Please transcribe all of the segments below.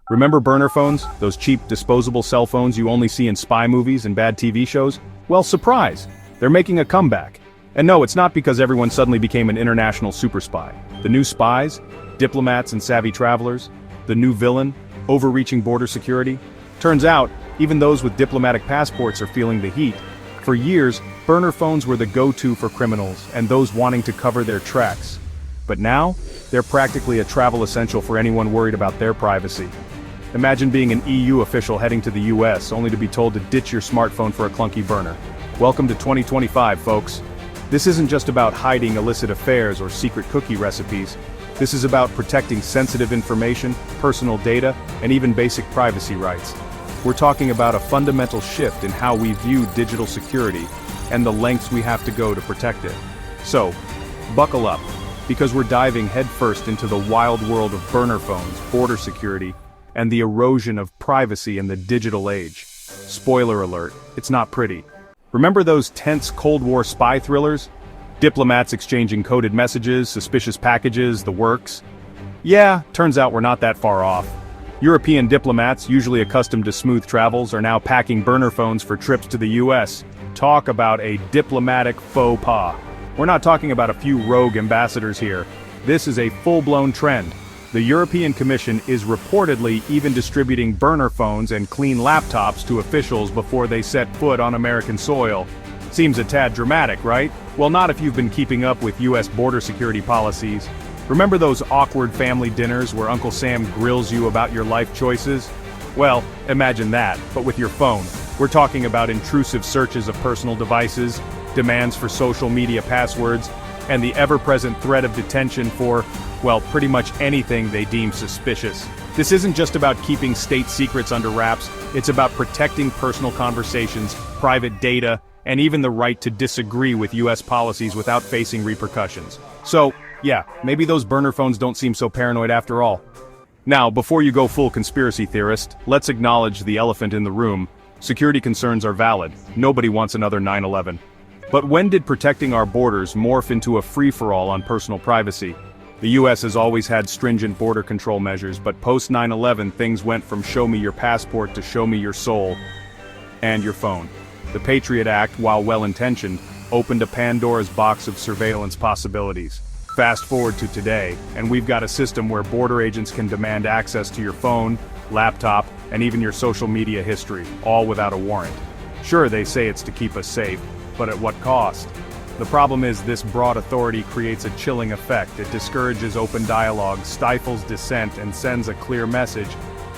Remember burner phones? Those cheap, disposable cell phones you only see in spy movies and bad TV shows? Well, surprise! They're making a comeback. And no, it's not because everyone suddenly became an international super spy. The new spies, diplomats and savvy travelers, the new villain, overreaching border security. Turns out, even those with diplomatic passports are feeling the heat. For years, burner phones were the go-to for criminals and those wanting to cover their tracks. But now, they're practically a travel essential for anyone worried about their privacy. Imagine being an EU official heading to the US only to be told to ditch your smartphone for a clunky burner. Welcome to 2025, folks. This isn't just about hiding illicit affairs or secret cookie recipes. This is about protecting sensitive information, personal data, and even basic privacy rights. We're talking about a fundamental shift in how we view digital security and the lengths we have to go to protect it. So, buckle up, because we're diving headfirst into the wild world of burner phones, border security, and the erosion of privacy in the digital age. Spoiler alert, it's not pretty. Remember those tense Cold War spy thrillers? Diplomats exchanging coded messages, suspicious packages, the works? Yeah, turns out we're not that far off. European diplomats, usually accustomed to smooth travels, are now packing burner phones for trips to the US. Talk about a diplomatic faux pas. We're not talking about a few rogue ambassadors here. This is a full-blown trend. The European Commission is reportedly even distributing burner phones and clean laptops to officials before they set foot on American soil. Seems a tad dramatic, right? Well, not if you've been keeping up with US border security policies. Remember those awkward family dinners where Uncle Sam grills you about your life choices? Well, imagine that, but with your phone. We're talking about intrusive searches of personal devices, demands for social media passwords, and the ever-present threat of detention for, well, pretty much anything they deem suspicious. This isn't just about keeping state secrets under wraps, it's about protecting personal conversations, private data, and even the right to disagree with US policies without facing repercussions. So, yeah, maybe those burner phones don't seem so paranoid after all. Now, before you go full conspiracy theorist, let's acknowledge the elephant in the room. Security concerns are valid. Nobody wants another 9/11. But when did protecting our borders morph into a free-for-all on personal privacy? The US has always had stringent border control measures, but post 9/11 things went from show me your passport to show me your soul and your phone. The Patriot Act, while well-intentioned, opened a Pandora's box of surveillance possibilities. Fast forward to today, and we've got a system where border agents can demand access to your phone, laptop, and even your social media history, all without a warrant. Sure, they say it's to keep us safe, but at what cost? The problem is this broad authority creates a chilling effect. It discourages open dialogue, stifles dissent, and sends a clear message.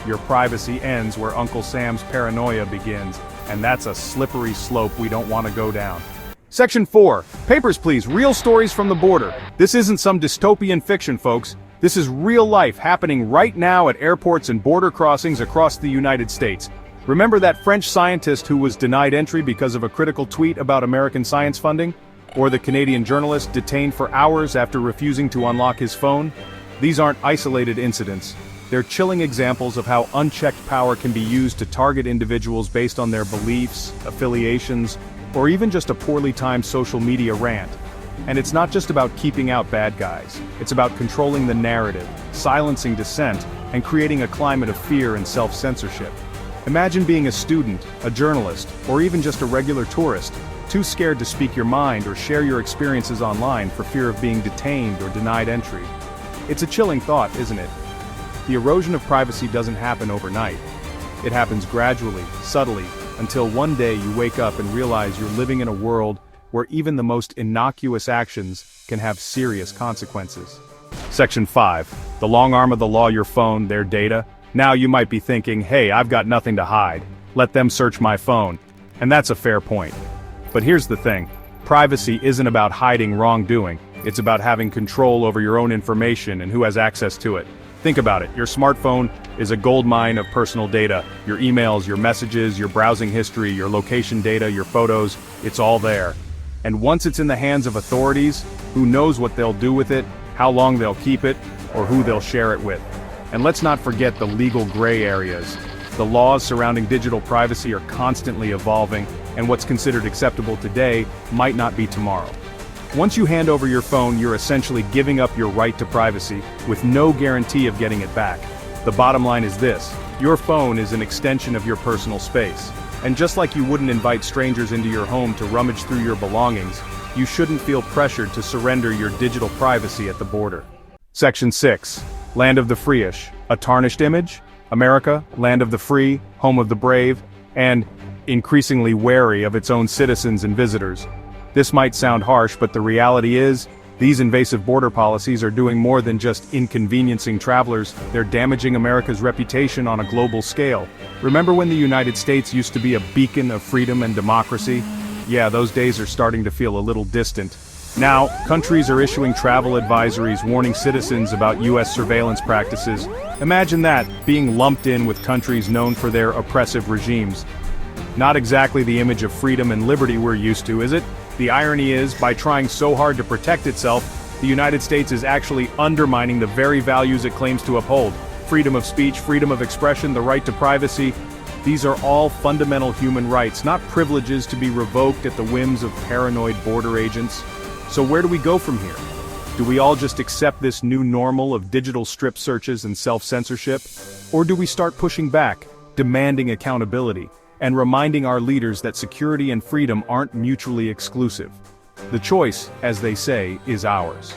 Your privacy ends where Uncle Sam's paranoia begins, and that's a slippery slope we don't want to go down. Section 4. Papers, please. Real stories from the border. This isn't some dystopian fiction, folks. This is real life happening right now at airports and border crossings across the United States. Remember that French scientist who was denied entry because of a critical tweet about American science funding? Or the Canadian journalist detained for hours after refusing to unlock his phone? These aren't isolated incidents. They're chilling examples of how unchecked power can be used to target individuals based on their beliefs, affiliations, or even just a poorly timed social media rant. And it's not just about keeping out bad guys. It's about controlling the narrative, silencing dissent, and creating a climate of fear and self-censorship. Imagine being a student, a journalist, or even just a regular tourist, too scared to speak your mind or share your experiences online for fear of being detained or denied entry. It's a chilling thought, isn't it? The erosion of privacy doesn't happen overnight. It happens gradually, subtly, until one day you wake up and realize you're living in a world where even the most innocuous actions can have serious consequences. Section 5. The long arm of the law, your phone, their data. Now you might be thinking, hey, I've got nothing to hide. Let them search my phone. And that's a fair point. But here's the thing. Privacy isn't about hiding wrongdoing. It's about having control over your own information and who has access to it. Think about it. Your smartphone is a goldmine of personal data. Your emails, your messages, your browsing history, your location data, your photos, it's all there. And once it's in the hands of authorities, who knows what they'll do with it, how long they'll keep it, or who they'll share it with. And let's not forget the legal gray areas. The laws surrounding digital privacy are constantly evolving, and what's considered acceptable today might not be tomorrow. Once you hand over your phone, you're essentially giving up your right to privacy, with no guarantee of getting it back. The bottom line is this: your phone is an extension of your personal space. And just like you wouldn't invite strangers into your home to rummage through your belongings, you shouldn't feel pressured to surrender your digital privacy at the border. Section 6. Land of the Free-ish. A tarnished image? America, land of the free, home of the brave, and increasingly wary of its own citizens and visitors. This might sound harsh, but the reality is, these invasive border policies are doing more than just inconveniencing travelers, they're damaging America's reputation on a global scale. Remember when the United States used to be a beacon of freedom and democracy? Yeah, those days are starting to feel a little distant. Now, countries are issuing travel advisories warning citizens about US surveillance practices. Imagine that, being lumped in with countries known for their oppressive regimes. Not exactly the image of freedom and liberty we're used to, is it? The irony is, by trying so hard to protect itself, the United States is actually undermining the very values it claims to uphold. Freedom of speech, freedom of expression, the right to privacy. These are all fundamental human rights, not privileges to be revoked at the whims of paranoid border agents. So where do we go from here? Do we all just accept this new normal of digital strip searches and self-censorship? Or do we start pushing back, demanding accountability, and reminding our leaders that security and freedom aren't mutually exclusive? The choice, as they say, is ours.